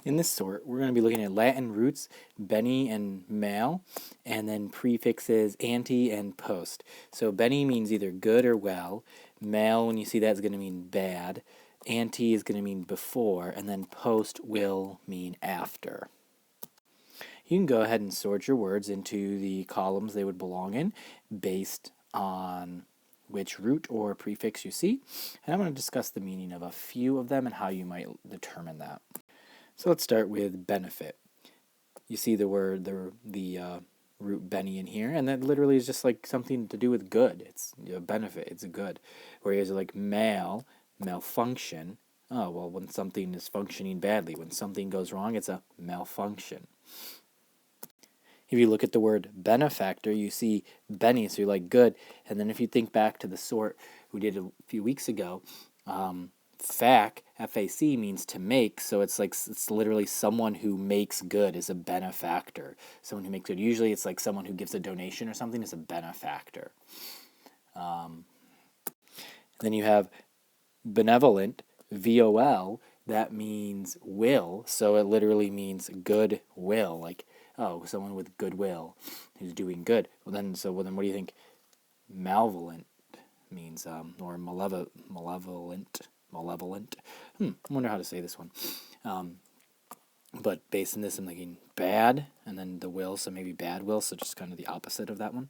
In this sort, we're going to be looking at Latin roots, bene and mal, and then prefixes ante and post. So bene means either good or well. Mal, when you see that, is going to mean bad. Ante is going to mean before, and then post will mean after. You can go ahead and sort your words into the columns they would belong in based on which root or prefix you see. And I'm going to discuss the meaning of a few of them and how you might determine that. So let's start with benefit. You see the word, the root bene in here, and that literally is just like something to do with good. It's a benefit, it's a good. Whereas like malfunction, oh, well, when something is functioning badly, when something goes wrong, it's a malfunction. If you look at the word benefactor, you see bene, so you're like good. And then if you think back to the sort we did a few weeks ago, fac, F-A-C, means to make, so it's literally someone who makes good is a benefactor. Someone who makes good. Usually it's like someone who gives a donation or something is a benefactor. Then you have benevolent, V-O-L, that means will, so it literally means good will, like, oh, someone with goodwill who's doing good. Well, then what do you think malevolent means, or malevolent? I wonder how to say this one. But based on this, I'm thinking bad, and then the will, so maybe bad will, so just kind of the opposite of that one.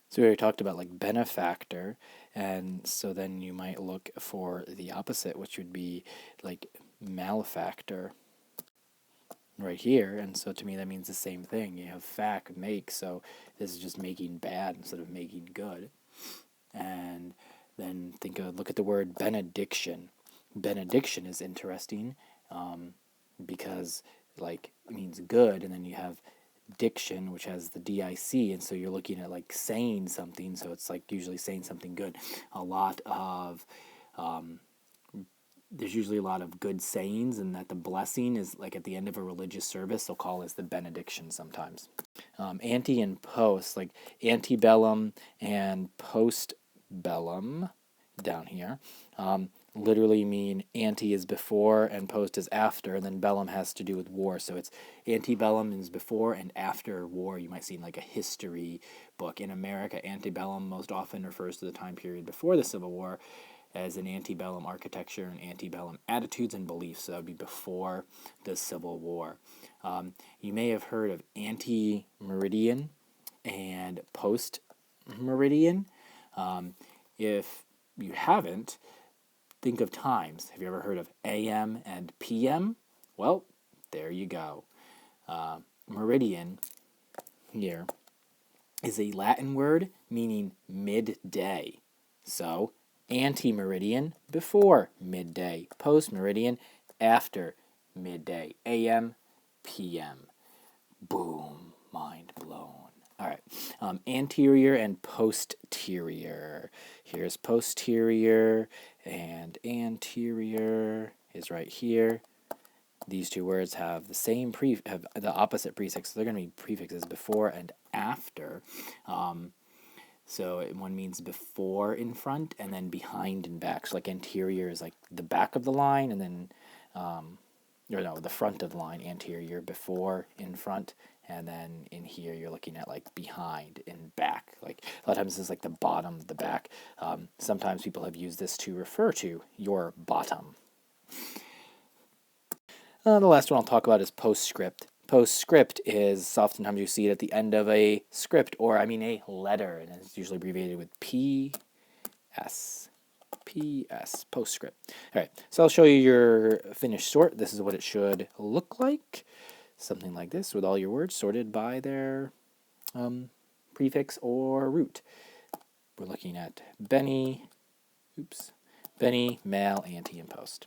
So we already talked about like benefactor, and so then you might look for the opposite, which would be like malefactor right here. And so to me that means the same thing. You have fac, make, so this is just making bad instead of making good. And then look at the word benediction. Benediction is interesting because like it means good, and then you have diction, which has the D-I-C, and so you're looking at like saying something, so it's like usually saying something good. There's usually a lot of good sayings, and that the blessing is like at the end of a religious service, they'll call this the benediction sometimes. Ante and post, like antebellum and postbellum down here, literally mean ante is before and post is after, and then bellum has to do with war. So it's antebellum is before and after war. You might see in like a history book. In America, antebellum most often refers to the time period before the Civil War as an antebellum architecture and antebellum attitudes and beliefs. So that would be before the Civil War. You may have heard of ante-meridian and post-meridian. If you haven't, think of times. Have you ever heard of AM and PM? Well, there you go. Meridian here is a Latin word meaning midday. So, ante-meridian, before midday. Post-meridian, after midday. AM, PM. Boom. Mind blown. All right. Anterior and posterior. Here's posterior, and anterior is right here. These two words have have the opposite prefix. So they're going to be prefixes before and after. So one means before in front, and then behind and back. So like anterior is like the back of the line, and then the front of the line. Anterior, before, in front, and then in here you're looking at like behind and back. Like a lot of times this is like the bottom, the back. Sometimes people have used this to refer to your bottom. The last one I'll talk about is postscript. Postscript is oftentimes you see it at the end of a script, or a letter, and it's usually abbreviated with PS. PS, postscript. All right, so I'll show you your finished sort. This is what it should look like. Something like this, with all your words sorted by their prefix or root. We're looking at bene, mal, ante, and post.